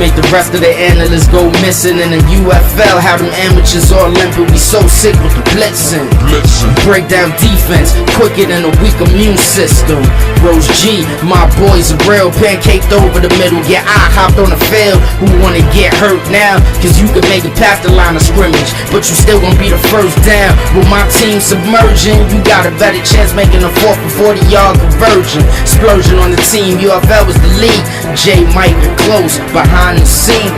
Make the rest of the analysts go missing. In the UFL, how them amateurs all limping. We so sick with the blitzing. Break down defense quicker than a weak immune system. Rose G, my boys are real. Pancaked over the middle. Yeah, I hopped on the field. Who wanna get hurt now? Cause you can make it past the line of scrimmage, but you still gonna be the first down. With my team submerging, you got a better chance making a 4 for 40-yard conversion. Explosion on the team, UFL was the lead. J Mike close behind the scene.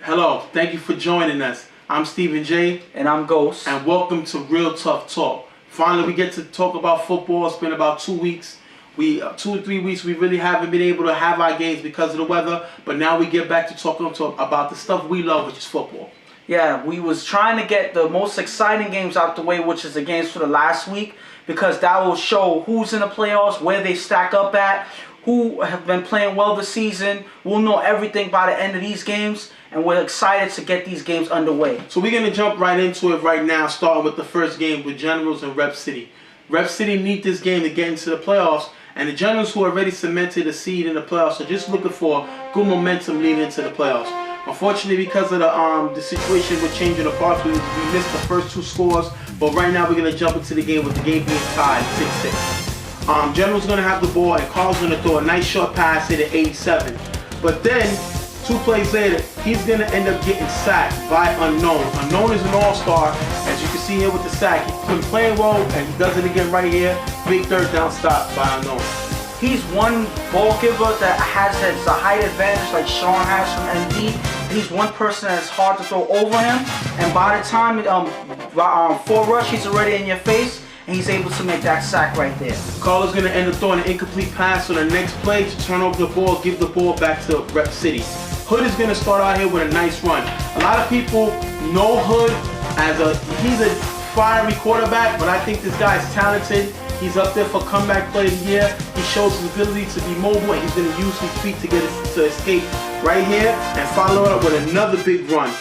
Hello, thank you for joining us. I'm Stephen J. And I'm Ghost. And welcome to Real Tough Talk. Finally, we get to talk about football. It's been about 2 weeks. 2 or 3 weeks, we really haven't been able to have our games because of the weather. But now we get back to talking about the stuff we love, which is football. Yeah, we was trying to get the most exciting games out the way, which is the games for the last week, because that will show who's in the playoffs, where they stack up at, who have been playing well this season. We'll know everything by the end of these games, and we're excited to get these games underway. So we're going to jump right into it right now, starting with the first game with Generals and Rep City. Rep City need this game to get into the playoffs, and the Generals, who already cemented a seed in the playoffs, are just looking for good momentum leading into the playoffs. Unfortunately, because of the situation with changing the parts, we missed the first 2 scores, but right now we're going to jump into the game with the game being tied 6-6. General's going to have the ball, and Carl's going to throw a nice short pass hit at 87. But then, 2 plays later, he's going to end up getting sacked by Unknown. Unknown is an all-star, as you can see here with the sack. He's been playing well, and he does it again right here. Big third down stop by Unknown. He's one ball giver that has a height advantage like Sean has from MD. He's one person that's hard to throw over him, and by the time full rush, he's already in your face, and he's able to make that sack right there. Carl is going to end up throwing an incomplete pass on the next play to turn over the ball, give the ball back to Rep City. Hood is going to start out here with a nice run. A lot of people know Hood as he's a fiery quarterback, but I think this guy is talented. He's up there for comeback play of the year. He shows his ability to be mobile, and he's going to use his feet to escape right here and follow it up with another big run.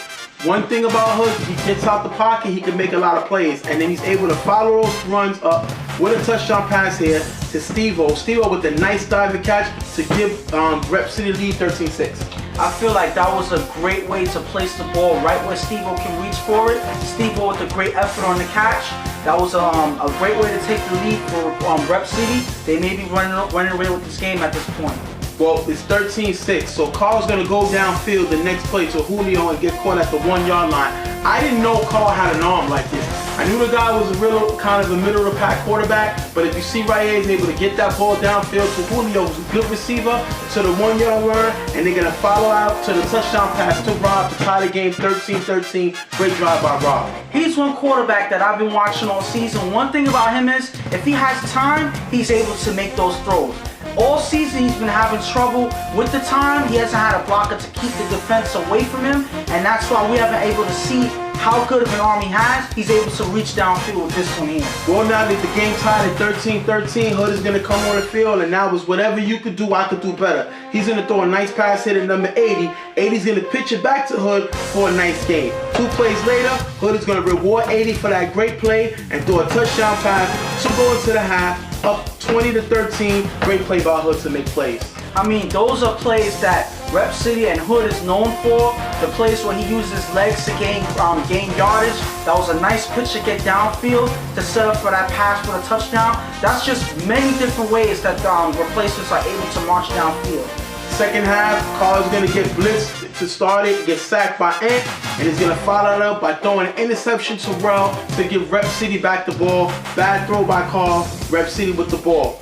One thing about Hood, he gets out the pocket, he can make a lot of plays, and then he's able to follow those runs up with a touchdown pass here to Steve-O. Steve-O with a nice diving catch to give Rep City lead 13-6. I feel like that was a great way to place the ball right where Steve-O can reach for it. Steve-O with a great effort on the catch. That was a great way to take the lead for Rep City. They may be running away with this game at this point. Well, it's 13-6, so Carl's going to go downfield the next play to Julio and get caught at the 1-yard line. I didn't know Carl had an arm like this. I knew the guy was a real kind of a middle-of-the-pack quarterback, but if you see right here, he's able to get that ball downfield to Julio, who's a good receiver, to the 1-yard line, and they're going to follow out to the touchdown pass to Rob to tie the game 13-13. Great drive by Rob. He's one quarterback that I've been watching all season. One thing about him is, if he has time, he's able to make those throws. All season he's been having trouble with the time. He hasn't had a blocker to keep the defense away from him, and that's why we haven't been able to see how good of an arm he has. He's able to reach downfield with this one here. Well, now that the game tied at 13-13, Hood is going to come on the field, and now it's whatever you could do, I could do better. He's going to throw a nice pass hit at number 80. 80's going to pitch it back to Hood for a nice game. 2 plays later, Hood is going to reward 80 for that great play and throw a touchdown pass to go into the half, up 20-13. Great play by Hood to make plays. I mean, those are plays that Rep City and Hood is known for. The plays where he uses his legs to gain yardage. That was a nice pitch to get downfield to set up for that pass for the touchdown. That's just many different ways that replacements are able to march downfield. Second half, Carl is going to get blitzed to start it, get sacked by Ant, and he's going to follow it up by throwing an interception to Rel to give Rep City back the ball. Bad throw by Carl, Rep City with the ball.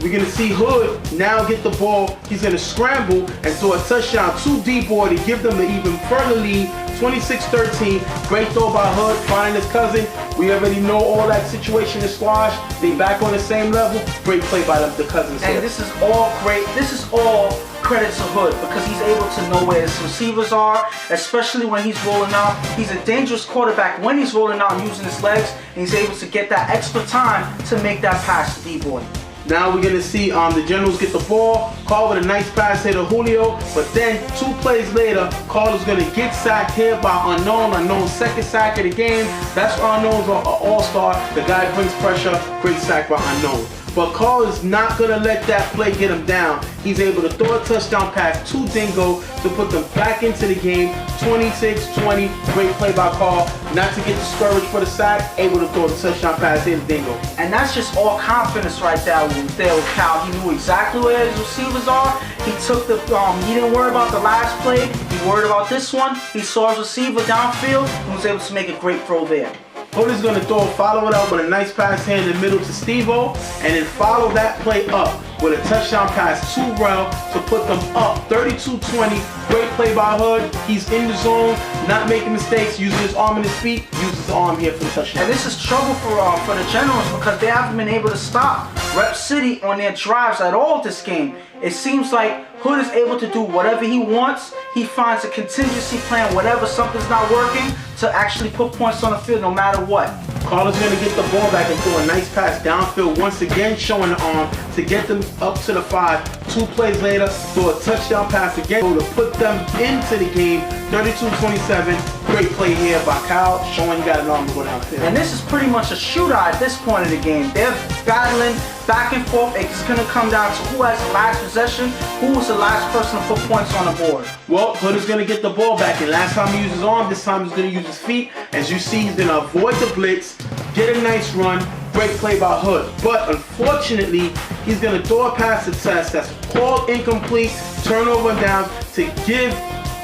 We're going to see Hood now get the ball. He's going to scramble and throw a touchdown to D-Boy to give them an even further lead, 26-13. Great throw by Hood, finding his cousin. We already know all that situation is squashed. They back on the same level. Great play by the cousins here. And this is all great. This is all credit to Hood because he's able to know where his receivers are, especially when he's rolling out. He's a dangerous quarterback when he's rolling out and using his legs, and he's able to get that extra time to make that pass to D-Boy. Now we're gonna see the Generals get the ball. Carl with a nice pass here to Julio, but then 2 plays later, Carl is gonna get sacked here by Unknown second sack of the game. That's Unknown's an all-star. The guy brings pressure, great sack by Unknown. But Carl is not going to let that play get him down. He's able to throw a touchdown pass to Dingo to put them back into the game. 26-20, great play by Carl. Not to get discouraged for the sack, able to throw the touchdown pass here to Dingo. And that's just all confidence right there with Cal. He knew exactly where his receivers are. He took the, he didn't worry about the last play. He worried about this one. He saw his receiver downfield and was able to make a great throw there. Hood is going to follow it up with a nice pass here in the middle to Steve-O, and then follow that play up with a touchdown pass to Rel to put them up 32-20. Great play by Hood. He's in the zone, not making mistakes, using his arm and his feet, uses his arm here for the touchdown. And this is trouble for the Generals because they haven't been able to stop Rep City on their drives at all this game. It seems like Hood is able to do whatever he wants. He finds a contingency plan whenever something's not working to actually put points on the field no matter what. Carl is going to get the ball back and throw a nice pass downfield once again, showing the arm to get them up to the 5. 2 plays later, throw a touchdown pass again to put them into the game. 32-27. Great play here by Kyle, showing he got an arm to go downfield. And this is pretty much a shootout at this point of the game. They're battling back and forth. It's going to come down to who has the last possession, who was the last person to put points on the board. Well, Hood is going to get the ball back, and last time he used his arm, this time he's going to use his feet. As you see, he's going to avoid the blitz, get a nice run. Great play by Hood. But unfortunately, he's going to throw a pass to Tess that's called incomplete, turnover and down to give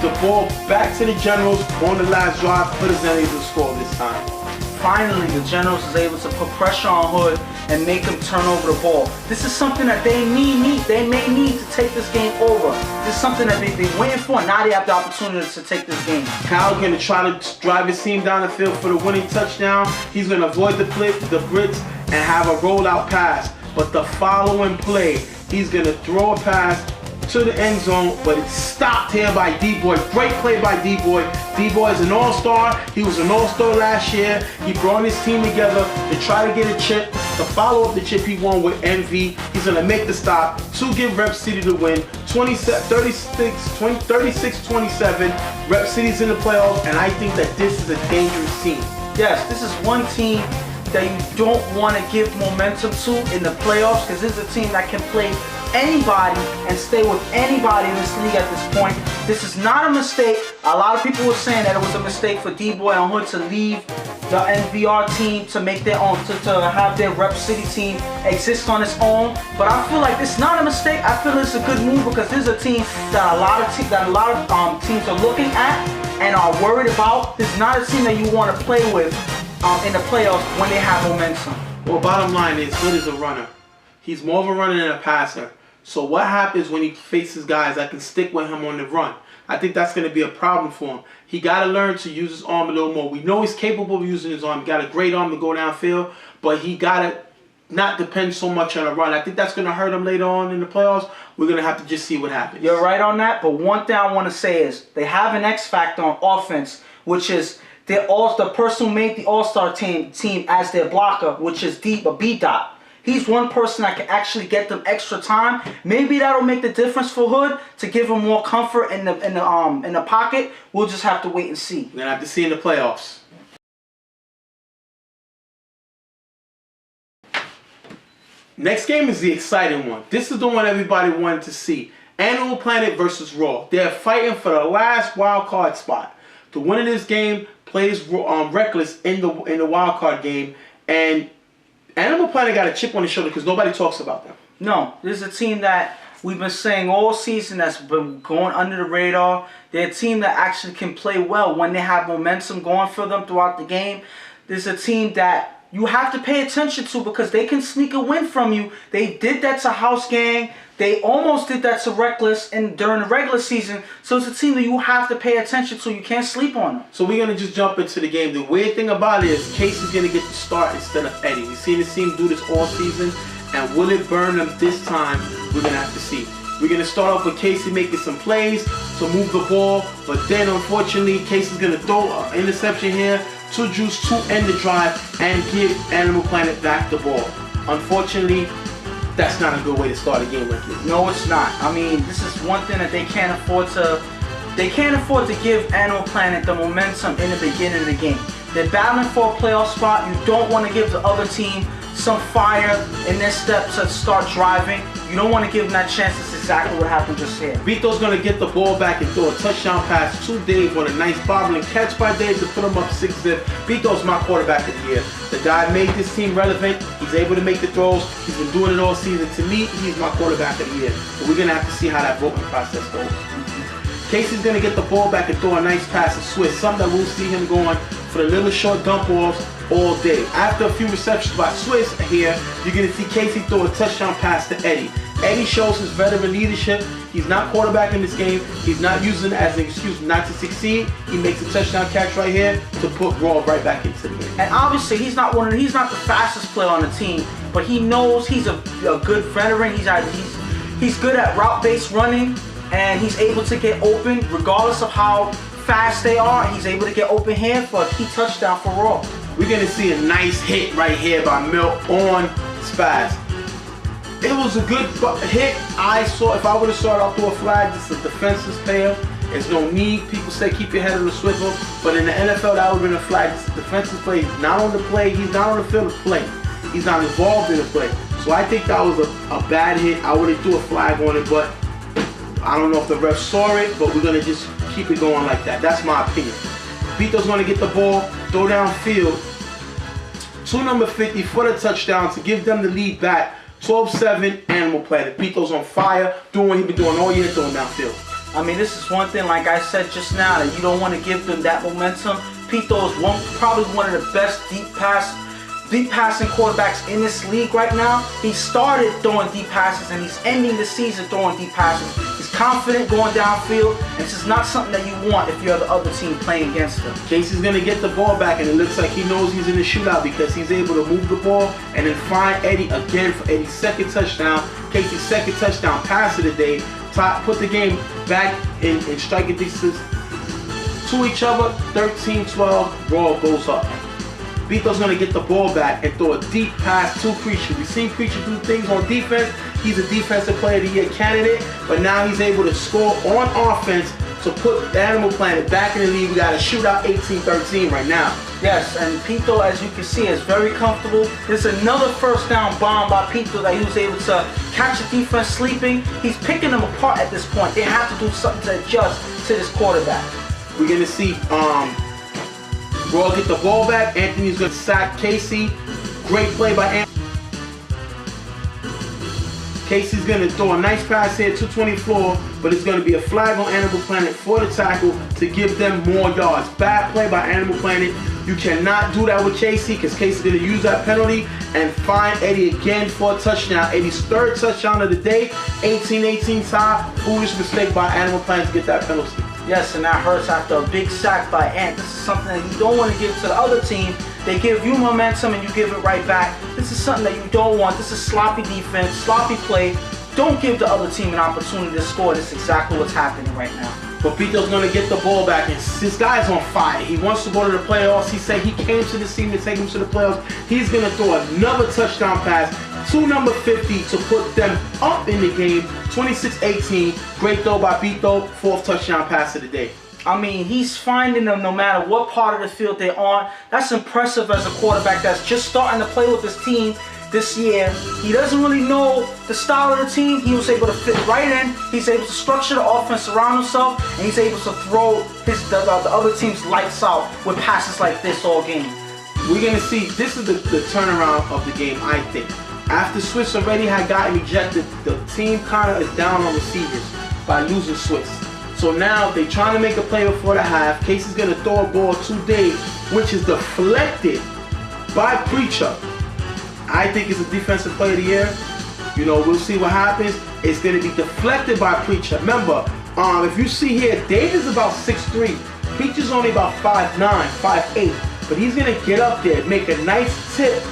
the ball back to the Generals on the last drive. Hood is not able to score this time. Finally, the Generals is able to put pressure on Hood and make him turn over the ball. This is something that they may need to take this game over. This is something that they're waiting for, and now they have the opportunity to take this game. Kyle's going to try to drive his team down the field for the winning touchdown. He's going to avoid the blitz, and have a rollout pass. But the following play, he's going to throw a pass to the end zone, but it's stopped here by D-Boy. Great play by D-Boy. D-Boy is an all-star. He was an all-star last year. He brought his team together to try to get a chip, to follow up the chip he won with MV. He's going to make the stop to give Rep City the win. 36-27. Rep City's in the playoffs, and I think that this is a dangerous team. Yes, this is one team that you don't want to give momentum to in the playoffs, because this is a team that can play anybody and stay with anybody in this league at this point. This is not a mistake. A lot of people were saying that it was a mistake for D-Boy and Hood to leave the NVR team to make their own, to have their Rep City team exist on its own. But I feel like it's not a mistake. I feel it's a good move because this is a team that a lot of teams are looking at and are worried about. This is not a team that you want to play with in the playoffs when they have momentum. Well, bottom line is Hood is a runner. He's more of a runner than a passer. So what happens when he faces guys that can stick with him on the run? I think that's going to be a problem for him. He got to learn to use his arm a little more. We know he's capable of using his arm. He got a great arm to go downfield, but he got to not depend so much on a run. I think that's going to hurt him later on in the playoffs. We're going to have to just see what happens. You're right on that, but one thing I want to say is they have an X factor on offense, which is the person who made the All-Star team as their blocker, which is B-Dot. He's one person that can actually get them extra time. Maybe that'll make the difference for Hood to give him more comfort in the pocket. We'll just have to wait and see. We're gonna have to see in the playoffs. Next game is the exciting one. This is the one everybody wanted to see. Animal Planet versus Raw. They're fighting for the last wild card spot. The winner of this game plays Reckless in the wild card game, and Animal Planet got a chip on his shoulder because nobody talks about them. No, this is a team that we've been saying all season that's been going under the radar. They're a team that actually can play well when they have momentum going for them throughout the game. This is a team that you have to pay attention to because they can sneak a win from you. They did that to House Gang. They almost did that to Reckless during the regular season. So it's a team that you have to pay attention to. You can't sleep on them. So we're going to just jump into the game. The weird thing about it is Casey's going to get the start instead of Eddie. We've seen this team do this all season. And will it burn them this time? We're going to have to see. We're going to start off with Casey making some plays to move the ball. But then, unfortunately, Casey's going to throw an interception here to Juice to end the drive and give Animal Planet back the ball. Unfortunately, that's not a good way to start a game like this. No, it's not. I mean, this is one thing that they can't afford to. They can't afford to give Animal Planet the momentum in the beginning of the game. They're battling for a playoff spot. You don't want to give the other team some fire in their step to start driving. You don't want to give them that chance. That's exactly what happened just here. Vito's going to get the ball back and throw a touchdown pass to Dave on a nice bobbling catch by Dave to put him up 6-zip. Vito's my quarterback of the year. The guy made this team relevant. He's able to make the throws. He's been doing it all season. To me, he's my quarterback of the year. But we're going to have to see how that voting process goes. Casey's going to get the ball back and throw a nice pass to Swiss. Something that we'll see him going for the little short dump offs all day. After a few receptions by Swiss here, you're going to see Casey throw a touchdown pass to Eddie. Eddie shows his veteran leadership. He's not quarterback in this game. He's not using it as an excuse not to succeed. He makes a touchdown catch right here to put Raw right back into the game. And obviously, he's not the fastest player on the team, but he knows he's a good veteran. He's good at route-based running, and he's able to get open regardless of how fast they are. He's able to get open here for a key touchdown for Raw. We're going to see a nice hit right here by Milt on Spaz. It was a good hit. I saw, if I would have started off through a flag, this is a defenseless player. There's no need. People say keep your head on the swivel. But in the NFL, that would have been a flag. This is a defensive play. He's not on the play. He's not on the field to play. He's not involved in the play. So I think that was a bad hit. I would have threw a flag on it, but I don't know if the refs saw it, but we're going to just keep it going like that. That's my opinion. Vito's going to get the ball, throw downfield to number 50 for the touchdown to give them the lead back. 12-7, Animal Planet. Vito's on fire, doing what he's been doing all year, throwing downfield. I mean, this is one thing, like I said just now, that you don't want to give them that momentum. Vito is probably one of the best deep passing quarterbacks in this league right now. He started throwing deep passes and he's ending the season throwing deep passes. He's confident going downfield, and this is not something that you want if you're the other team playing against him. Casey's going to get the ball back, and it looks like he knows he's in the shootout because he's able to move the ball and then find Eddie again for Eddie's second touchdown. Casey's second touchdown pass of the day. Put the game back in striking distance to each other. 13-12, Raw goes up. Vito's going to get the ball back and throw a deep pass to Preacher. We've seen Preacher do things on defense. He's a Defensive Player of the Year candidate, but now he's able to score on offense to put the Animal Planet back in the league. We got a shootout 18-13 right now. Yes, and Pito, as you can see, is very comfortable. There's another first down bomb by Pito that he was able to catch the defense sleeping. He's picking them apart at this point. They have to do something to adjust to this quarterback. We're going to see Raw get the ball back. Anthony's going to sack Casey. Great play by Anthony. Casey's going to throw a nice pass here, 224, but it's going to be a flag on Animal Planet for the tackle to give them more yards. Bad play by Animal Planet. You cannot do that with Casey because Casey's going to use that penalty and find Eddie again for a touchdown. Eddie's third touchdown of the day, 18-18 tie. Foolish mistake by Animal Planet to get that penalty. Yes, and that hurts after a big sack by Ant. This is something that you don't want to give to the other team. They give you momentum and you give it right back. This is something that you don't want. This is sloppy defense, sloppy play. Don't give the other team an opportunity to score. This is exactly what's happening right now. But Vito's going to get the ball back, and this guy's on fire. He wants to go to the playoffs. He said he came to this team to take him to the playoffs. He's going to throw another touchdown pass to number 50 to put them up in the game, 26-18. Great throw by Vito, fourth touchdown pass of the day. I mean, he's finding them no matter what part of the field they're on. That's impressive as a quarterback that's just starting to play with his team this year. He doesn't really know the style of the team. He was able to fit right in. He's able to structure the offense around himself, and he's able to throw the other team's lights out with passes like this all game. We're going to see, this is the turnaround of the game, I think. After Swiss already had gotten ejected, the team kind of is down on receivers by losing Swiss. So now they're trying to make a play before the half. Casey's going to throw a ball to Dave, which is deflected by Preacher. I think it's a Defensive Player of the Year. You know, we'll see what happens. It's going to be deflected by Preacher. Remember, if you see here, Dave is about 6'3". Preacher's only about 5'9", 5'8". But he's going to get up there, make a nice tip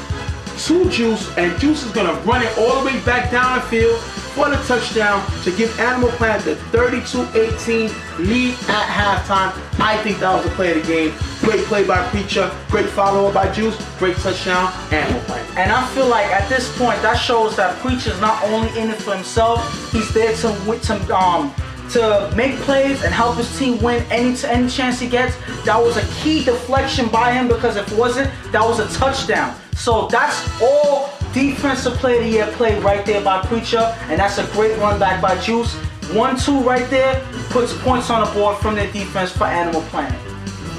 to Juice, and Juice is going to run it all the way back down the field for the touchdown to give Animal Planet the 32-18 lead at halftime. I think that was the play of the game. Great play by Preacher, great follow-up by Juice, great touchdown, Animal Planet. And I feel like at this point, that shows that Preacher's not only in it for himself, he's there to make plays and help his team win any chance he gets. That was a key deflection by him, because if it wasn't, that was a touchdown. So that's all defensive player of the year play right there by Preacher, and that's a great run back by Juice. 1-2 right there puts points on the board from their defense for Animal Planet.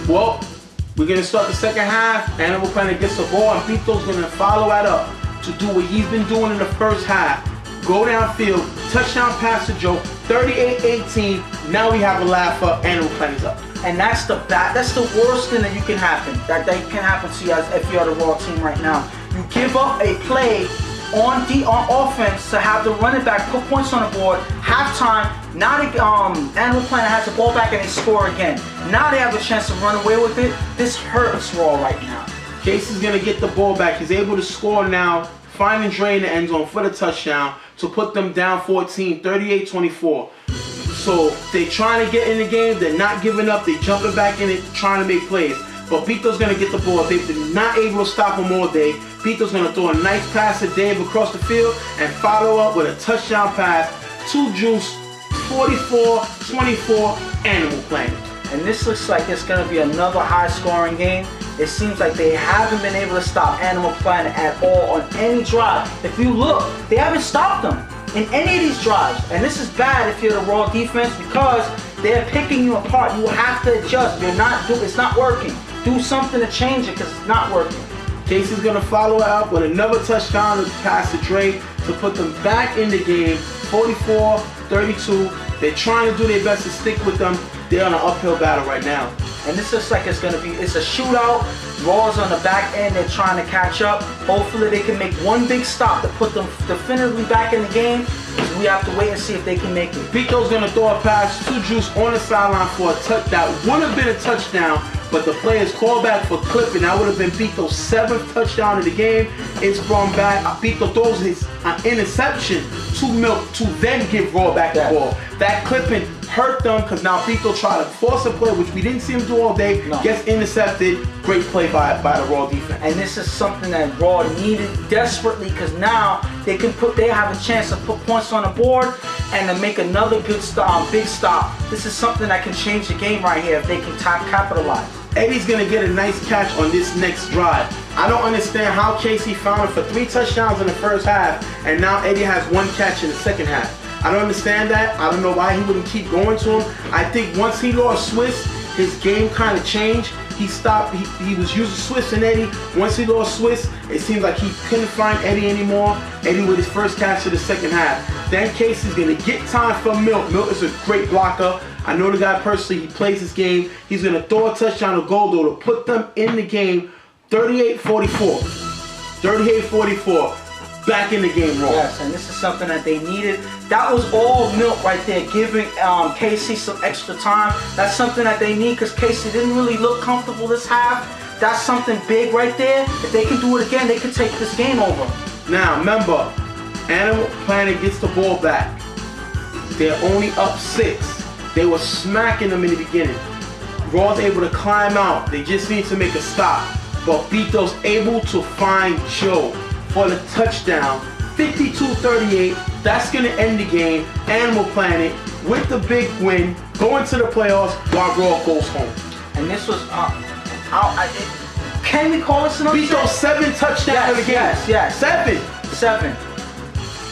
Well, we're going to start the second half. Animal Planet gets the ball, and Pito's going to follow that up to do what he's been doing in the first half. Go downfield, touchdown pass to Joe, 38-18. Now we have a laugh up, Animal Planet's up. And that's the worst thing that can happen. That can happen to you if you're the Raw team right now. You give up a play on offense to have the running back put points on the board. Halftime, now Animal Planet has the ball back and they score again. Now they have a chance to run away with it. This hurts Raw right now. Casey's going to get the ball back. He's able to score now, finding Dre in the end zone for the touchdown to put them down 14, 38-24. So they're trying to get in the game. They're not giving up. They're jumping back in it, trying to make plays. But Pito's going to get the ball. They've been not able to stop him all day. Pito's going to throw a nice pass to Dave across the field and follow up with a touchdown pass to Juice, 44-24, Animal Planet. And this looks like it's going to be another high-scoring game. It seems like they haven't been able to stop Animal Planet at all on any drive. If you look, they haven't stopped them in any of these drives. And this is bad if you're the Raw defense, because they're picking you apart. You have to adjust. It's not working. Do something to change it, because it's not working. Casey's going to follow up with another touchdown pass to Dre to put them back in the game, 44-32. They're trying to do their best to stick with them. They're on an uphill battle right now. And this looks like it's a shootout. Raw's on the back end. They're trying to catch up. Hopefully they can make one big stop to put them definitively back in the game. We have to wait and see if they can make it. Pito's going to throw a pass to Juice on the sideline for a touch. That would have been a touchdown, but the play is called back for clipping. That would have been Pito's 7th touchdown of the game. It's brought back. Pito throws his interception to Milk to then give Raw back the ball. That clipping hurt them, because now Pito tried to force a play, which we didn't see him do all day. No. Gets intercepted. Great play by the Raw defense. And this is something that Raw needed desperately, because now they have a chance to put points on the board and to make another big stop. This is something that can change the game right here if they can capitalize. Eddie's going to get a nice catch on this next drive. I don't understand how Casey found him for 3 touchdowns in the first half, and now Eddie has 1 catch in the second half. I don't understand that. I don't know why he wouldn't keep going to him. I think once he lost Swiss, his game kind of changed. He stopped. He was using Swiss and Eddie. Once he lost Swiss, it seems like he couldn't find Eddie anymore. Eddie with his first catch of the second half. Then Casey's going to get time for Milk. Milk is a great blocker. I know the guy personally. He plays his game. He's going to throw a touchdown to Goldo to put them in the game, 38-44. 38-44. Back in the game, Raw. Yes, and this is something that they needed. That was all Milk right there, giving Casey some extra time. That's something that they need, because Casey didn't really look comfortable this half. That's something big right there. If they can do it again, they can take this game over. Now, remember, Animal Planet gets the ball back. They're only up 6. They were smacking them in the beginning. Raw's able to climb out. They just need to make a stop. But Pito's able to find Joe for the touchdown, 52-38. That's going to end the game. Animal Planet with the big win, going to the playoffs while Raw goes home. And this was, can we call this an upset? Pito's 7 touchdowns of the game. Yes. 7.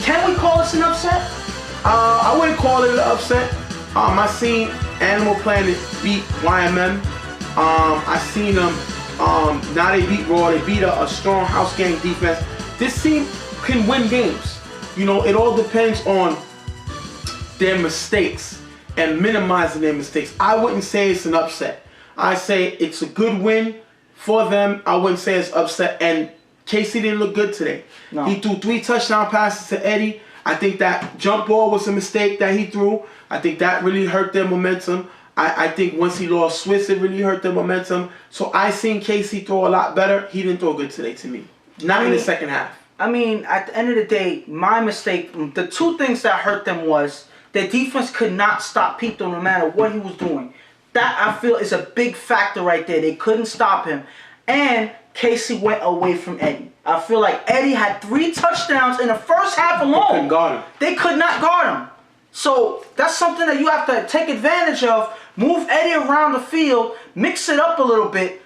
Can we call this an upset? I wouldn't call it an upset. I seen Animal Planet beat YMM. I seen them. Now they beat Raw. They beat a strong house gang defense. This team can win games. You know, it all depends on their mistakes and minimizing their mistakes. I wouldn't say it's an upset. I say it's a good win for them. I wouldn't say it's upset. And Casey didn't look good today. No. He threw 3 touchdown passes to Eddie. I think that jump ball was a mistake that he threw. I think that really hurt their momentum. I think once he lost Swiss, it really hurt their momentum. So I seen Casey throw a lot better. He didn't throw good today to me. Not in the second half. I mean, at the end of the day, my mistake, the two things that hurt them was their defense could not stop Pito no matter what he was doing. That, I feel, is a big factor right there. They couldn't stop him. And Casey went away from Eddie. I feel like Eddie had 3 touchdowns in the first half alone. They couldn't guard him. They could not guard him. So that's something that you have to take advantage of. Move Eddie around the field, mix it up a little bit,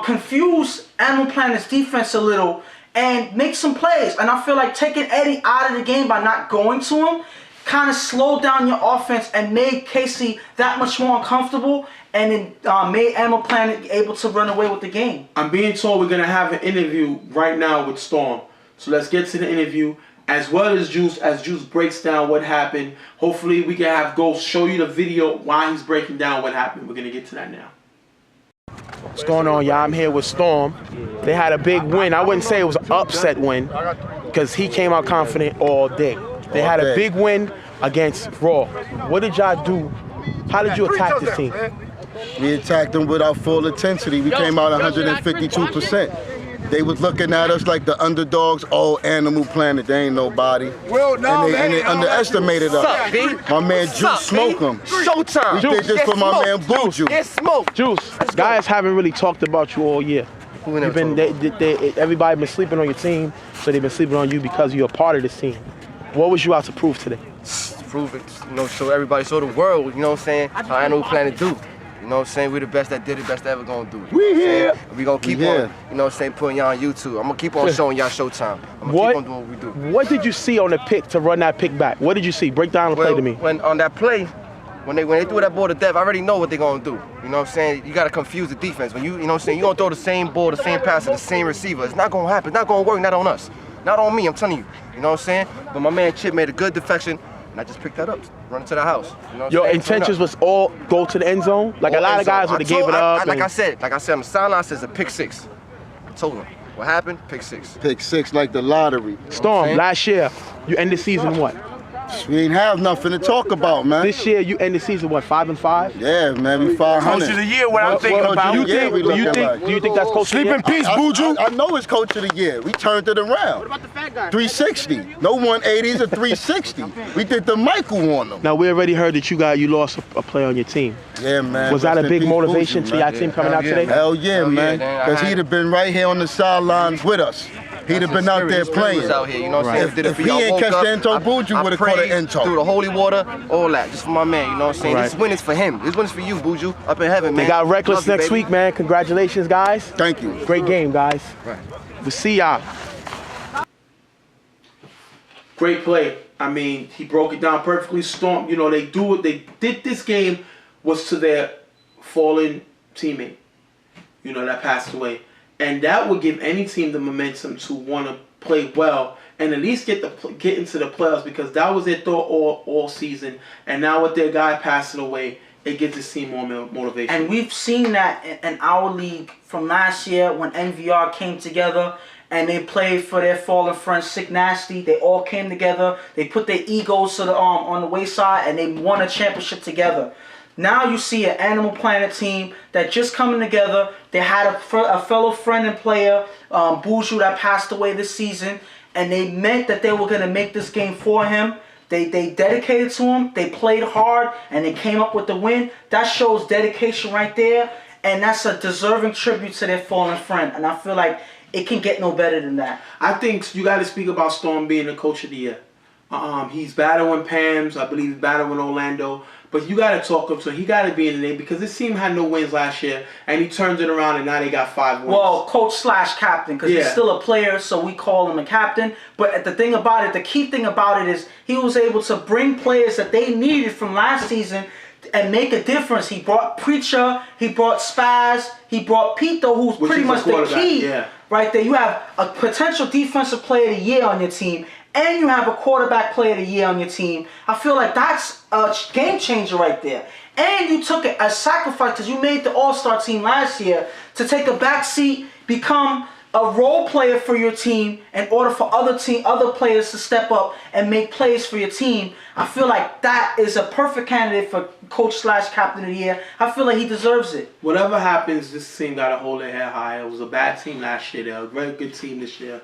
confuse Animal Planet's defense a little, and make some plays. And I feel like taking Eddie out of the game by not going to him kind of slowed down your offense and made Casey that much more uncomfortable, and then made Animal Planet able to run away with the game. I'm being told we're going to have an interview right now with Storm. So let's get to the interview, as well as Juice breaks down what happened. Hopefully we can have Ghost show you the video while he's breaking down what happened. We're going to get to that now. What's going on, y'all? I'm here with Storm. They had a big win. I wouldn't say it was an upset win because he came out confident all day. They had a big win against Raw. What did y'all do? How did you attack this team? We attacked them with our full intensity. We came out 152%. They was looking at us like the underdogs. Oh, Animal Planet, they ain't nobody. Well, no, and they underestimated us. My man Juice smoked them. Showtime. We did this for my man Buju. It's smoke. Juice, guys haven't really talked about you all year. Everybody been sleeping on your team, so they've been sleeping on you because you're a part of this team. What was you out to prove today? Prove it, show everybody, show the world, you know what I'm saying, how Animal Planet do. You know what I'm saying? We the best that did it, best that ever gonna do it. We here. We gonna keep on, you know what I'm saying, putting y'all on YouTube. I'm gonna keep on showing y'all Showtime. I'm gonna keep on doing what we do. What did you see on the pick to run that pick back? What did you see? Break down the play to me. When on that play, when they threw that ball to death, I already know what they're gonna do. You know what I'm saying? You gotta confuse the defense. When you know what I'm saying, you gonna throw the same ball, the same pass to the same receiver. It's not gonna happen. It's not gonna work, not on us. Not on me, I'm telling you. You know what I'm saying? But my man Chip made a good deflection, and I just picked that up, run it to the house. You know your intentions was all go to the end zone? Like all a lot of guys would have gave it up. Like I said on the sideline, says a pick 6. I told him. What happened? Pick 6. Pick 6 like the lottery. Storm, last year, you ended the season what? We ain't have nothing to talk about, man. This year, you end the season what, 5-5? Yeah, man, we 500. Coach of the year, what I'm thinking about. Do you think that's coach of the year? Sleep in peace, Buju. I know it's coach of the year. We turned it around. What about the fat guy? 360. No 180s or 360. We did the Michael on them. Now, we already heard that you lost a player on your team. Yeah, man. Was that a big motivation to your team coming out today? Hell yeah, man. Because he'd have been right here on the sidelines with us. He'd have been out there playing. Out here, you know what I'm saying? If he ain't catch the Ento, Buju would have caught an Ento. Through the holy water, all that, just for my man, you know what I'm saying? This win is for him. This win is for you, Buju, up in heaven, man. They got Reckless next week, man. Congratulations, guys. Thank you. Great game, guys. Right. We'll see y'all. Great play. I mean, he broke it down perfectly. Storm, they did this game was to their fallen teammate, that passed away. And that would give any team the momentum to want to play well and at least get into the playoffs, because that was their thought all season. And now with their guy passing away, it gives this team more motivation. And we've seen that in our league from last year when NVR came together and they played for their fallen friend Sick Nasty. They all came together. They put their egos to the on the wayside and they won a championship together. Now you see an Animal Planet team that just coming together. They had a fellow friend and player, Buju, that passed away this season, and they meant that they were going to make this game for him. They dedicated to him. They played hard, and they came up with the win. That shows dedication right there, and that's a deserving tribute to their fallen friend. And I feel like it can get no better than that. I think you got to speak about Storm being the coach of the year. He's battling Pam's. I believe he's battling Orlando. But you got to talk up to him. He got to be in the name because this team had no wins last year, and he turned it around, and now they got 5 wins. Well, coach/captain, because he's still a player, so we call him a captain. But the thing about it, the key thing about it is he was able to bring players that they needed from last season and make a difference. He brought Preacher, he brought Spaz, he brought Pito, who's pretty much the key right there. You have a potential defensive player of the year on your team, and you have a quarterback player of the year on your team. I feel like that's a game changer right there. And you took it as sacrifice because you made the All-Star team last year to take a back seat, become a role player for your team in order for other players to step up and make plays for your team. I feel like that is a perfect candidate for coach/captain of the year. I feel like he deserves it. Whatever happens, this team got to hold their head high. It was a bad team last year. They're a very good team this year.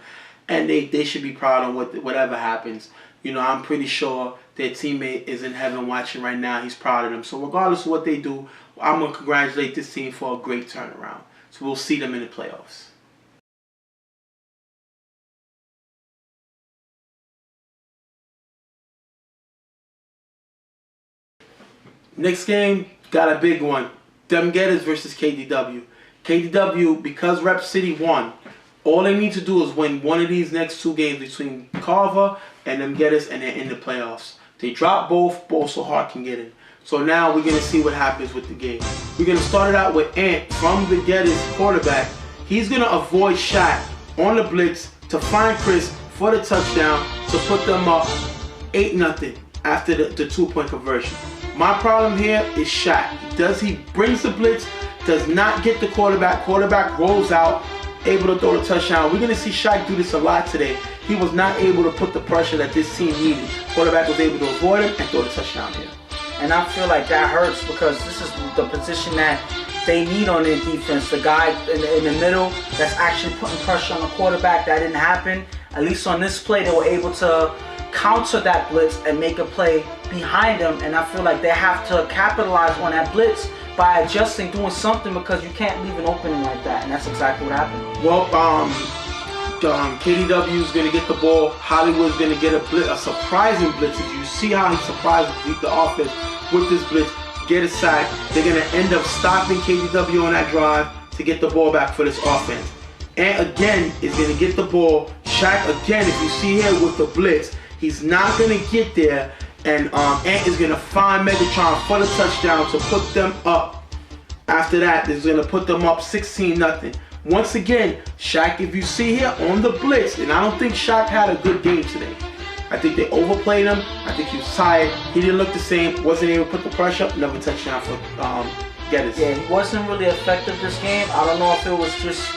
and they should be proud of whatever happens. You know, I'm pretty sure their teammate is in heaven watching right now. He's proud of them. So regardless of what they do, I'm going to congratulate this team for a great turnaround. So we'll see them in the playoffs. Next game, got a big one. Dem Gettas versus KDW. KDW, because Rep City won, all they need to do is win one of these next 2 games between Carver and Dem Gettas, and they're in the playoffs. They drop both so Hart can get in. So now we're going to see what happens with the game. We're going to start it out with Ant from the Gettas quarterback. He's going to avoid Shaq on the blitz to find Chris for the touchdown to put them up 8-0 after the 2-point conversion. My problem here is Shaq. He brings the blitz, does not get the quarterback. Quarterback rolls out, able to throw the touchdown. We're going to see Shaq do this a lot today. He was not able to put the pressure that this team needed. Quarterback was able to avoid him and throw the touchdown here. And I feel like that hurts because this is the position that they need on their defense. The guy in the middle that's actually putting pressure on the quarterback. That didn't happen. At least on this play, they were able to counter that blitz and make a play behind them. And I feel like they have to capitalize on that blitz by adjusting, doing something, because you can't leave an opening like that. And that's exactly what happened. Well, KDW is going to get the ball. Hollywood's going to get a surprising blitz. If you see how he surprised the offense with this blitz, get a sack. They're going to end up stopping KDW on that drive to get the ball back for this offense. Ant again is going to get the ball. Shaq again, if you see here with the blitz, he's not going to get there. And Ant is going to find Megatron for the touchdown to put them up. After that, this is going to put them up 16-0. Once again, Shaq, if you see here on the blitz, and I don't think Shaq had a good game today. I think they overplayed him. I think he was tired. He didn't look the same. Wasn't able to put the pressure up. Another touchdown for Gettas. Yeah, he wasn't really effective this game. I don't know if it was just,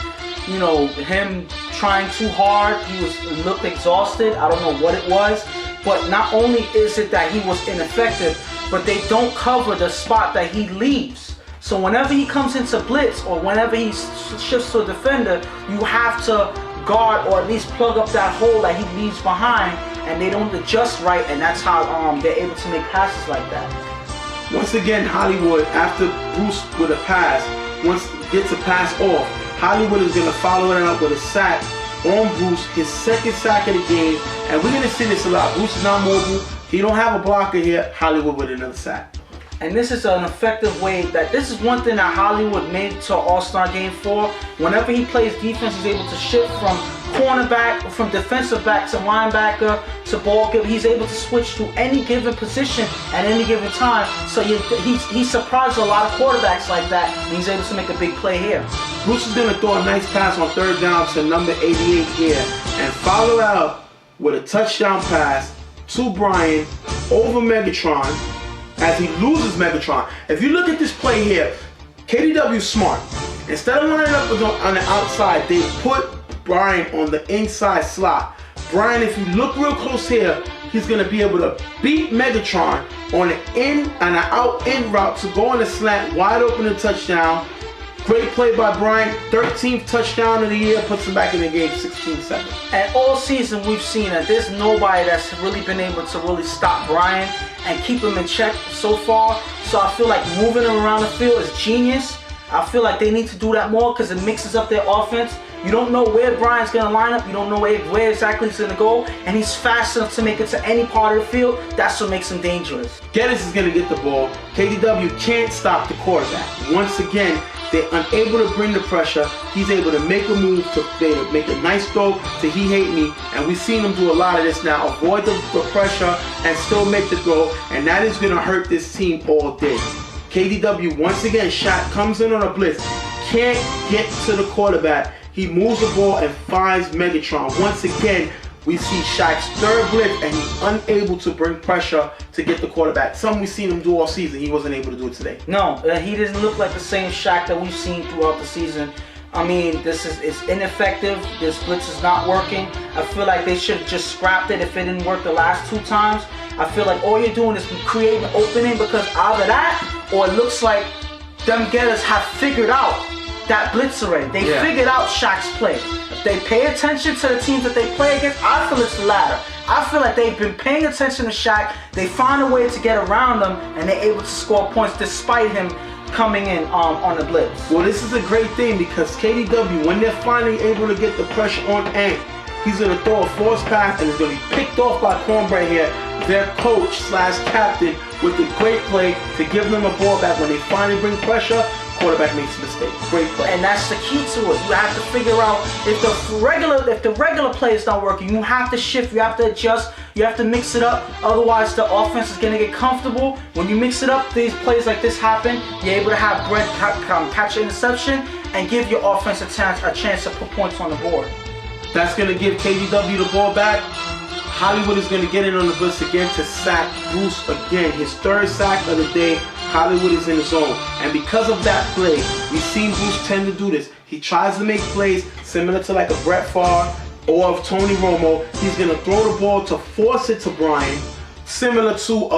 you know, him trying too hard. He looked exhausted. I don't know what it was. But not only is it that he was ineffective, but they don't cover the spot that he leaves. So whenever he comes into blitz or whenever he shifts to a defender, you have to guard or at least plug up that hole that he leaves behind, and they don't adjust right, and that's how they're able to make passes like that. Once again, Hollywood, after Bruce with a pass, once gets a pass off, Hollywood is going to follow it up with a sack on Bruce, his second sack of the game, and we're going to see this a lot. Bruce is not mobile. He don't have a blocker here. Hollywood with another sack. And this is an effective way this is one thing that Hollywood made to All-Star Game 4. Whenever he plays defense, he's able to shift from cornerback, from defensive back to linebacker to ball giver. He's able to switch to any given position at any given time. So he surprised a lot of quarterbacks like that, and he's able to make a big play here. Bruce is going to throw a nice pass on 3rd down to number 88 here and follow out with a touchdown pass to Brian over Megatron as he loses Megatron. If you look at this play here, KDW's smart. Instead of lining up on the outside, they put Brian on the inside slot. Brian, if you look real close here, he's going to be able to beat Megatron on the in and an out-in route to go on the slant, wide open and touchdown. Great play by Brian, 13th touchdown of the year, puts him back in the game 16-7. And all season we've seen that there's nobody that's really been able to really stop Brian and keep him in check so far. So I feel like moving him around the field is genius. I feel like they need to do that more because it mixes up their offense. You don't know where Brian's going to line up. You don't know where exactly he's going to go. And he's fast enough to make it to any part of the field. That's what makes him dangerous. Gettas is going to get the ball. KDW can't stop the quarterback. Once again, they're unable to bring the pressure. He's able to make a move, to make a nice throw to He Hate Me. And we've seen him do a lot of this now. Avoid the pressure and still make the throw. And that is going to hurt this team all day. KDW, once again, Shaq comes in on a blitz. Can't get to the quarterback. He moves the ball and finds Megatron. Once again, we see Shaq's 3rd blitz and he's unable to bring pressure to get the quarterback. Something we've seen him do all season. He wasn't able to do it today. No, he doesn't look like the same Shaq that we've seen throughout the season. I mean, it's ineffective. This blitz is not working. I feel like they should have just scrapped it if it didn't work the last 2 times. I feel like all you're doing is creating an opening, because either that or it looks like Dem Gettas have figured out that blitz already. They figured out Shaq's play. If they pay attention to the teams that they play against, I feel it's the latter. I feel like they've been paying attention to Shaq. They find a way to get around him, and they're able to score points despite him coming in on the blitz. Well, this is a great thing because KDW, when they're finally able to get the pressure on Ant, he's going to throw a forced pass and it's going to be picked off by Cornbread here, their coach / captain, with a great play to give them a ball back. When they finally bring pressure, quarterback makes a mistake. Great play. And that's the key to it. You have to figure out if the regular play is not working, you have to shift, you have to adjust, you have to mix it up. Otherwise, the offense is going to get comfortable. When you mix it up, these plays like this happen, you're able to have Brett catch an interception and give your offense a chance to put points on the board. That's going to give KDW the ball back. Hollywood is going to get in on the blitz again to sack Bruce again. His third sack of the day. Hollywood is in the zone. And because of that play, we've seen Bruce tend to do this. He tries to make plays similar to like a Brett Favre or of Tony Romo. He's going to throw the ball to force it to Brian, similar to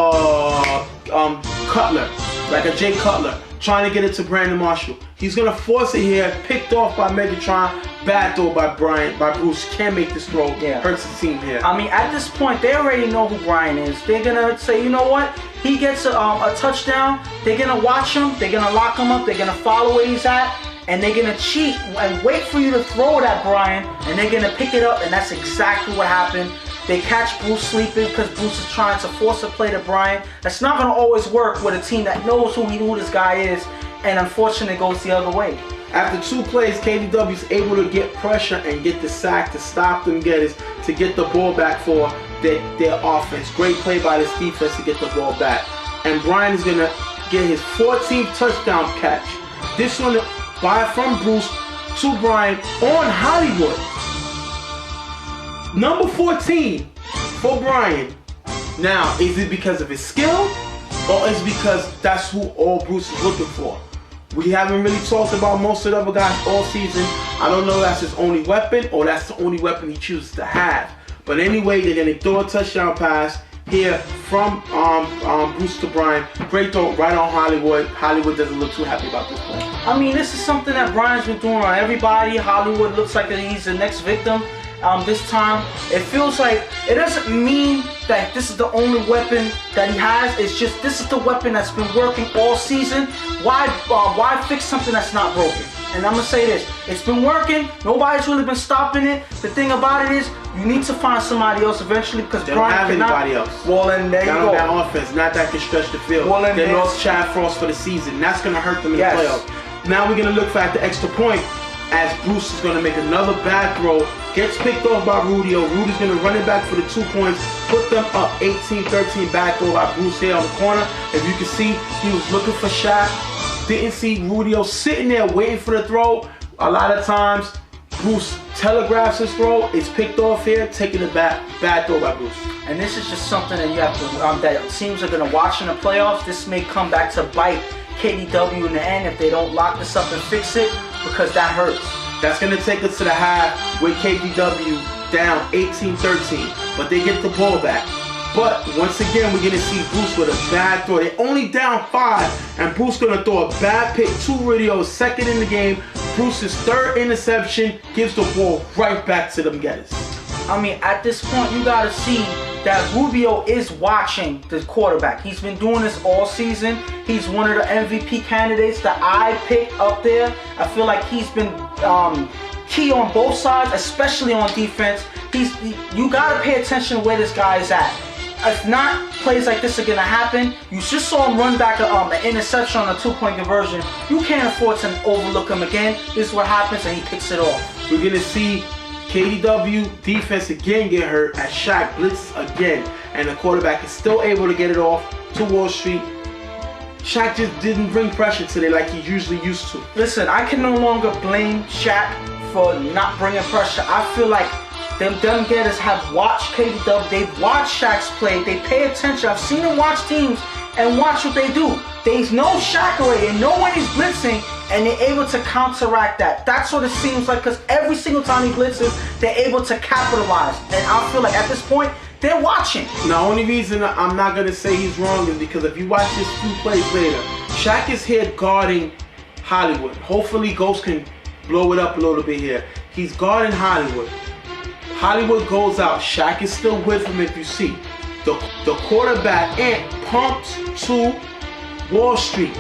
Cutler, like a Jay Cutler, trying to get it to Brandon Marshall. He's going to force it here, picked off by Megatron, bad throw by Bruce. Can't make this throw, hurts the team here. I mean, at this point, they already know who Brian is. They're going to say, you know what? He gets a touchdown. They're going to watch him. They're going to lock him up. They're going to follow where he's at. And they're going to cheat and wait for you to throw it at Brian. And they're going to pick it up. And that's exactly what happened. They catch Bruce sleeping because Bruce is trying to force a play to Brian. That's not going to always work with a team that knows who this guy is. And unfortunately, it goes the other way. After two plays, KDW is able to get pressure and get the sack to stop them Gettas to get the ball back for their offense. Great play by this defense to get the ball back. And Brian is going to get his 14th touchdown catch. This one from Bruce to Brian on Hollywood. Number 14 for Brian. Now, is it because of his skill or is it because that's who all Bruce is looking for? We haven't really talked about most of the other guys all season. I don't know if that's his only weapon or that's the only weapon he chooses to have. But anyway, they're going to throw a touchdown pass here from Bruce to Brian. Great throw right on Hollywood. Hollywood doesn't look too happy about this play. I mean, this is something that Brian's been doing on everybody. Hollywood looks like he's the next victim. This time, it feels like it doesn't mean that this is the only weapon that he has. It's just this is the weapon that's been working all season. Why fix something that's not broken? And I'm gonna say this: it's been working. Nobody's really been stopping it. The thing about it is, you need to find somebody else eventually because they don't have anybody else. Well, and there you go. Not on that offense, not that can stretch the field. Well, they lost Chad Frost for the season. That's gonna hurt them in the playoffs. Now we're gonna look for at the extra point. As Bruce is going to make another bad throw, gets picked off by Rudio. Rudy's going to run it back for the 2 points, put them up 18-13, bad throw by Bruce here on the corner. If you can see, he was looking for Shaq. Didn't see Rudio sitting there waiting for the throw. A lot of times, Bruce telegraphs his throw. It's picked off here, taking the bad throw by Bruce. And this is just something that you have to, that teams are going to watch in the playoffs. This may come back to bite KDW in the end if they don't lock this up and fix it, because that hurts. That's going to take us to the half with KDW down 18-13, but they get the ball back. But once again, we're going to see Bruce with a bad throw. They're only down 5, and Bruce going to throw a bad pick to Rudio, second in the game. Bruce's third interception gives the ball right back to them Gettas. I mean, at this point, you got to see that Rubio is watching the quarterback. He's been doing this all season. He's one of the MVP candidates that I picked up there. I feel like he's been key on both sides, especially on defense. You got to pay attention to where this guy is at. If not, plays like this are going to happen. You just saw him run back an interception on a 2-point conversion. You can't afford to overlook him again. This is what happens, and he picks it off. We're going to see KDW defense again get hurt as Shaq blitzes again, and the quarterback is still able to get it off to Wall Street. Shaq just didn't bring pressure today like he usually used to. Listen, I can no longer blame Shaq for not bringing pressure. I feel like Dem Gettas have watched KDW. They've watched Shaq's play. They pay attention. I've seen them watch teams and watch what they do. They know Shaq already. They know when he's blitzing, and they're able to counteract that. That's what it seems like, because every single time he blitzes, they're able to capitalize. And I feel like at this point, they're watching. The only reason I'm not going to say he's wrong is because if you watch this few plays later, Shaq is here guarding Hollywood. Hopefully Ghost can blow it up a little bit here. He's guarding Hollywood. Hollywood goes out. Shaq is still with him if you see. The quarterback Ant pumps to Wall Street.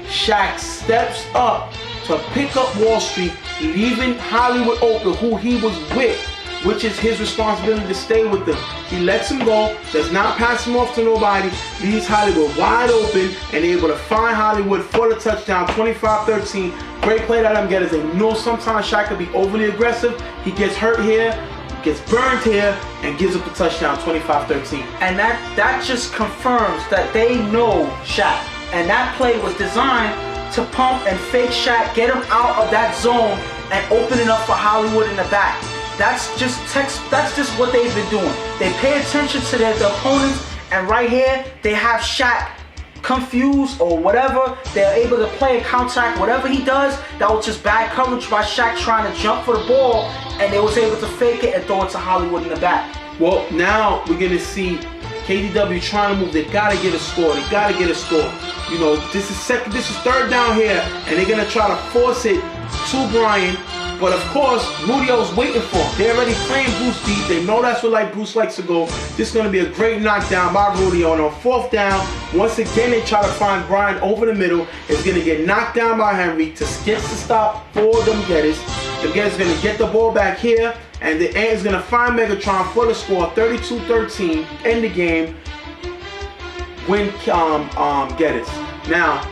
Shaq steps up to pick up Wall Street, leaving Hollywood open, who he was with, which is his responsibility to stay with them. He lets him go, does not pass him off to nobody, leaves Hollywood wide open, and able to find Hollywood for the touchdown, 25-13. Great play that Dem Gettas. They know sometimes Shaq could be overly aggressive. He gets hurt here, gets burned here, and gives up the touchdown, 25-13. And that just confirms that they know Shaq. And that play was designed to pump and fake Shaq, get him out of that zone, and open it up for Hollywood in the back. That's just what they've been doing. They pay attention to the opponents, and right here, they have Shaq confused or whatever. They're able to play a counteract. Whatever he does, that was just bad coverage by Shaq trying to jump for the ball, and they was able to fake it and throw it to Hollywood in the back. Well, now we're going to see KDW trying to move. They got to get a score. They got to get a score. You know, this is third down here, and they're going to try to force it to Brian. But of course, Rudio's waiting for him. They're already playing Bruce deep. They know that's where Bruce likes to go. This is going to be a great knockdown by Rudio. And on fourth down, once again, they try to find Brian over the middle. It's going to get knocked down by Henry to get the stop for Dem Gettas. Dem Gettas is going to get the ball back here. And the Ant is going to find Megatron for the score, 32-13, end the game. Win Gettas. Now,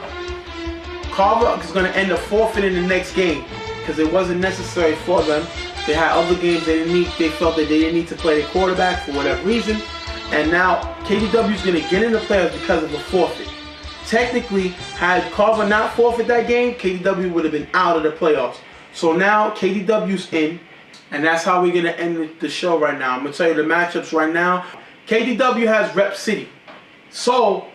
Carver is going to end up forfeiting the next game, because it wasn't necessary for them. They had other games they felt that they didn't need to play their quarterback for whatever reason. And now KDW is going to get in the playoffs because of a forfeit. Technically, had Carver not forfeit that game, KDW would have been out of the playoffs. So now KDW's in, and that's how we're going to end the show right now. I'm going to tell you the matchups right now. KDW has Rep City. So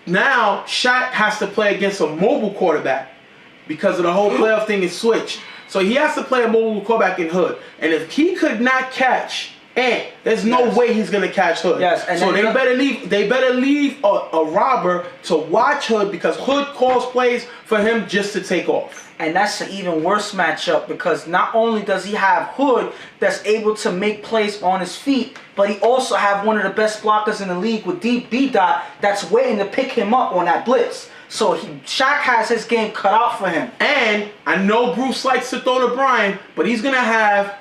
now Shaq has to play against a mobile quarterback because of the whole playoff thing is switched. So he has to play a mobile quarterback in Hood. And if he could not catch Ant, there's no way he's gonna catch Hood. Yes, and so they better leave a robber to watch Hood, because Hood calls plays for him just to take off. And that's an even worse matchup, because not only does he have Hood that's able to make plays on his feet, but he also have one of the best blockers in the league with B-Dot that's waiting to pick him up on that blitz. So Shaq has his game cut out for him. And I know Bruce likes to throw to Brian, but he's going to have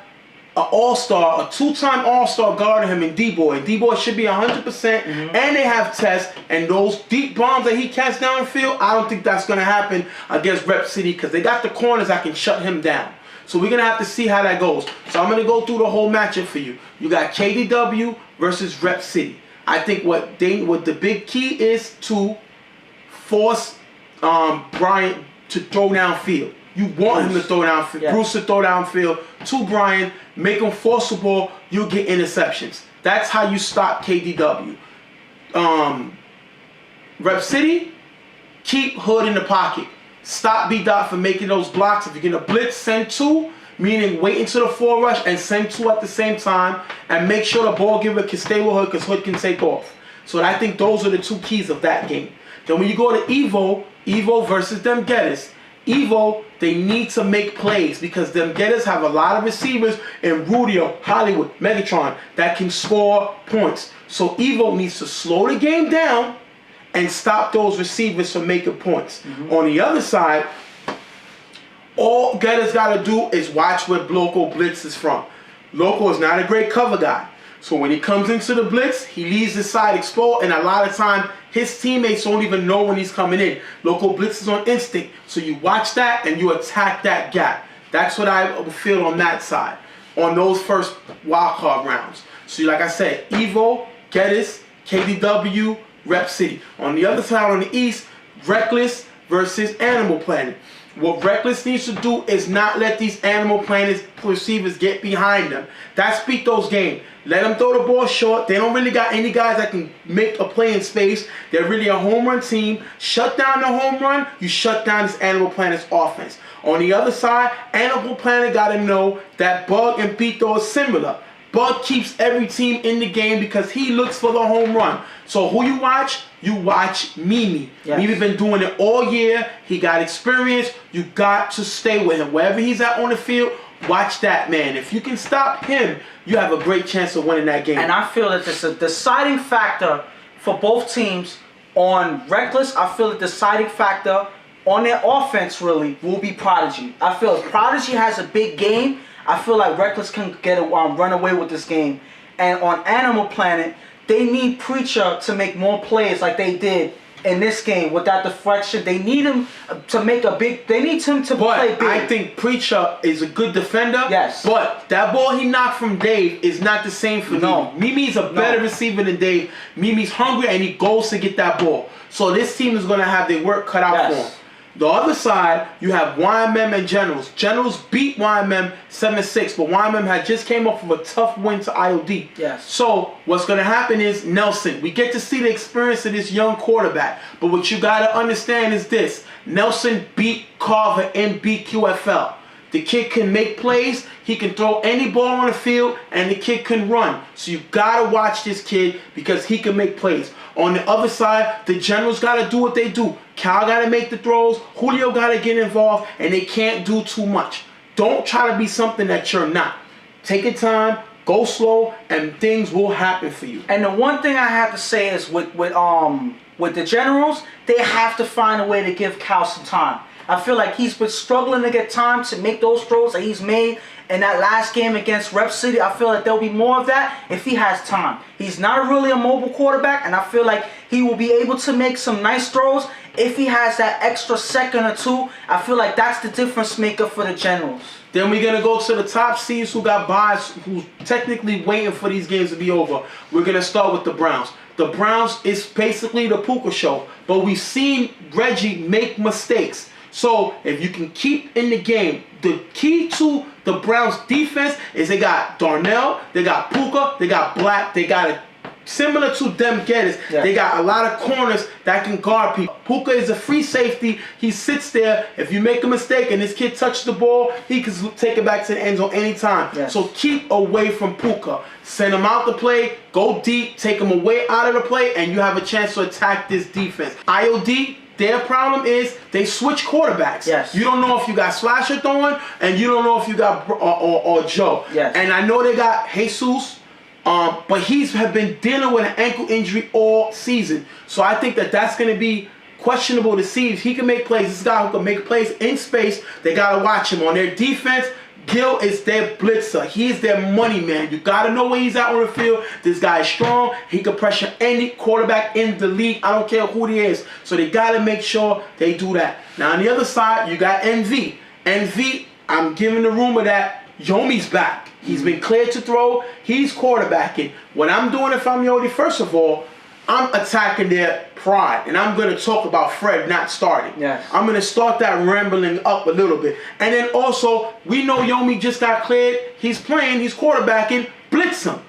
an all-star, a two-time all-star guarding him in D-Boy. And D-Boy should be 100%, and they have Test. And those deep bombs that he casts downfield, I don't think that's going to happen against Rep City, because they got the corners that can shut him down. So we're going to have to see how that goes. So I'm going to go through the whole matchup for you. You got KDW versus Rep City. I think what the big key is to force Brian to throw downfield. You want him to throw downfield. Yeah. Bruce to throw downfield to Brian, make him force the ball, you get interceptions. That's how you stop KDW. Rep City, keep Hood in the pocket. Stop B-Dot from making those blocks. If you're going to blitz, send two, meaning wait until the 4 rush and send 2 at the same time, and make sure the ball giver can stay with Hood, because Hood can take off. So I think those are the 2 keys of that game. Then when you go to Evo versus Dem Gettas, Evo, they need to make plays, because Dem Gettas have a lot of receivers in Rudio, Hollywood, Megatron that can score points. So Evo needs to slow the game down and stop those receivers from making points. On the other side, all Gettas got to do is watch where Loco blitz is from. Loco is not a great cover guy. So when he comes into the blitz, he leaves his side exposed, and a lot of time his teammates don't even know when he's coming in. Local blitz is on instinct, so you watch that and you attack that gap. That's what I feel on that side, on those first wildcard rounds. So like I said, Evo, Gettas, KDW, Rep City. On the other side, on the East, Reckless versus Animal Planet. What Reckless needs to do is not let these Animal Planet receivers get behind them. That's beat those game. Let them throw the ball short. They don't really got any guys that can make a play in space. They're really a home run team. Shut down the home run, you shut down this Animal Planet's offense. On the other side, Animal Planet got to know that Bug and Pito is similar. Bud keeps every team in the game because he looks for the home run. So who you watch? You watch Mimi. Yes. Mimi been doing it all year. He got experience. You got to stay with him. Wherever he's at on the field, watch that man. If you can stop him, you have a great chance of winning that game. And I feel that this is a deciding factor for both teams. On Reckless, I feel the deciding factor on their offense really will be Prodigy. I feel if Prodigy has a big game, I feel like Reckless can get a run away with this game. And on Animal Planet, they need Preacher to make more plays like they did in this game with that deflection. They need him to make a big. They need him to play big. I think Preacher is a good defender. Yes. But that ball he knocked from Dave is not the same for Mimi. Mimi's a better receiver than Dave. Mimi's hungry and he goes to get that ball. So this team is going to have their work cut out for him. The other side, you have YMM and Generals. Generals beat YMM 7-6, but YMM had just came off of a tough win to IOD. Yes. So what's going to happen is Nelson. We get to see the experience of this young quarterback, but what you got to understand is this. Nelson beat Carver in BQFL. The kid can make plays, he can throw any ball on the field, and the kid can run. So you got to watch this kid because he can make plays. On the other side, the Generals got to do what they do. Cal got to make the throws, Julio got to get involved, and they can't do too much. Don't try to be something that you're not. Take your time, go slow, and things will happen for you. And the one thing I have to say is with the Generals, they have to find a way to give Cal some time. I feel like he's been struggling to get time to make those throws that he's made in that last game against Rep City. I feel like there'll be more of that if he has time. He's not really a mobile quarterback, and I feel like he will be able to make some nice throws if he has that extra second or two. I feel like that's the difference maker for the Generals. Then we're going to go to the top seeds who got buys, who's technically waiting for these games to be over. We're going to start with the Browns. The Browns is basically the Puka show, but we've seen Reggie make mistakes. So if you can keep in the game, the key to the Browns defense is they got Darnell, they got Puka, they got Black, they got a similar to Dem Gettas. Yeah. They got a lot of corners that can guard people. Puka is a free safety. He sits there. If you make a mistake and this kid touches the ball, he can take it back to the end zone anytime. Yes. So keep away from Puka. Send him out the play, go deep, take him away out of the play, and you have a chance to attack this defense. IOD, their problem is they switch quarterbacks. Yes. You don't know if you got Slasher throwing, and you don't know if you got or Joe. Yes. And I know they got Jesus, but he's have been dealing with an ankle injury all season. So I think that that's going to be questionable to see if he can make plays. This guy who can make plays in space, they got to watch him. On their defense, Gil is their blitzer. He's their money man. You got to know where he's at on the field. This guy is strong. He can pressure any quarterback in the league. I don't care who he is. So they got to make sure they do that. Now, on the other side, you got NV. NV, I'm giving the rumor that Yomi's back. He's been cleared to throw. He's quarterbacking. What I'm doing if I'm Yomi, first of all, I'm attacking their pride, and I'm going to talk about Fred not starting. Yes. I'm going to start that rambling up a little bit. And then also, we know Yomi just got cleared. He's playing. He's quarterbacking. Blitz him.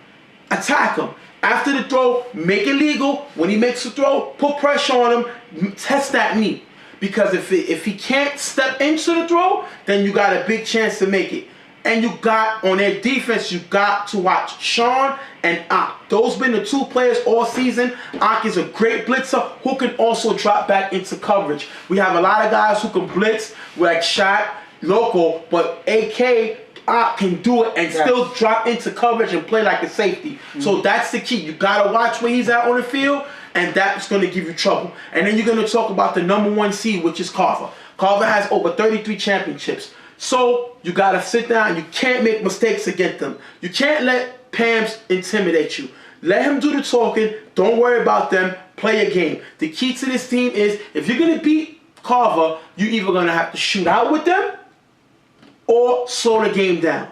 Attack him. After the throw, make it legal. When he makes the throw, put pressure on him. Test that knee. Because if he can't step into the throw, then you got a big chance to make it. And you got, on their defense, you got to watch Sean and Ak. Those been the two players all season. Ak is a great blitzer who can also drop back into coverage. We have a lot of guys who can blitz, like Shaq, Local, but AK, Ak can do it and still drop into coverage and play like a safety. So that's the key. You got to watch where he's at on the field, and that's going to give you trouble. And then you're going to talk about the #1 seed, which is Carver. Carver has over 33 championships. So you got to sit down. You can't make mistakes against them. You can't let Pams intimidate you. Let him do the talking. Don't worry about them. Play a game. The key to this team is if you're going to beat Carver, you're either going to have to shoot out with them or slow the game down.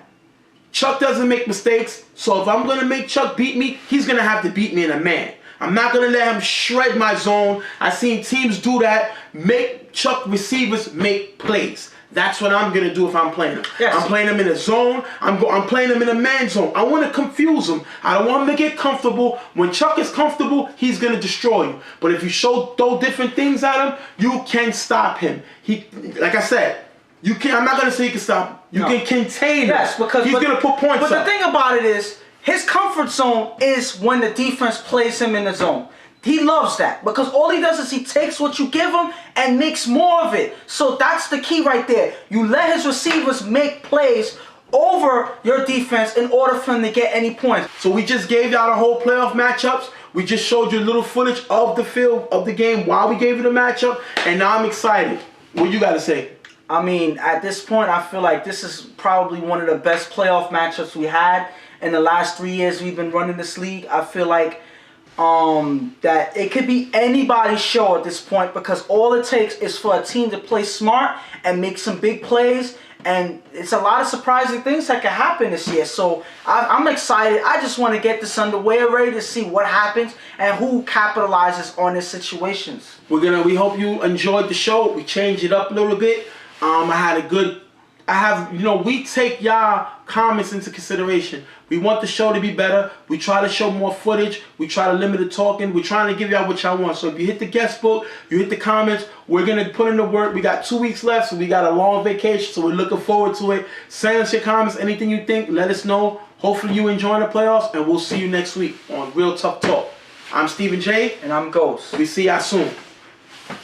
Chuck doesn't make mistakes. So if I'm going to make Chuck beat me, he's going to have to beat me in a man. I'm not going to let him shred my zone. I've seen teams do that. Make Chuck receivers make plays. That's what I'm going to do if I'm playing him. Yes. I'm playing him in a zone. I'm playing him in a man zone. I want to confuse him. I don't want him to get comfortable. When Chuck is comfortable, he's going to destroy you. But if you throw different things at him, you can stop him. Like I said, you can. I'm not going to say you can stop him. You can contain him. Yes, because he's going to put points up. But the thing about it is, his comfort zone is when the defense plays him in the zone. He loves that because all he does is he takes what you give him and makes more of it. So that's the key right there. You let his receivers make plays over your defense in order for him to get any points. So we just gave y'all the whole playoff matchups. We just showed you a little footage of the field of the game while we gave you the matchup, and now I'm excited. What you got to say? I mean, at this point, I feel like this is probably one of the best playoff matchups we had in the last 3 years we've been running this league. I feel like that it could be anybody's show at this point because all it takes is for a team to play smart and make some big plays. And it's a lot of surprising things that can happen this year. So I'm excited. I just want to get this underway already to see what happens and who capitalizes on these situations. We hope you enjoyed the show. We changed it up a little bit. We take y'all comments into consideration. We want the show to be better. We try to show more footage. We try to limit the talking. We're trying to give y'all what y'all want. So if you hit the guest book, you hit the comments, we're going to put in the work. We got 2 weeks left, so we got a long vacation, so we're looking forward to it. Send us your comments, anything you think, let us know. Hopefully you enjoying the playoffs, and we'll see you next week on Real Tough Talk. I'm Stephen J. And I'm Ghost. We see y'all soon.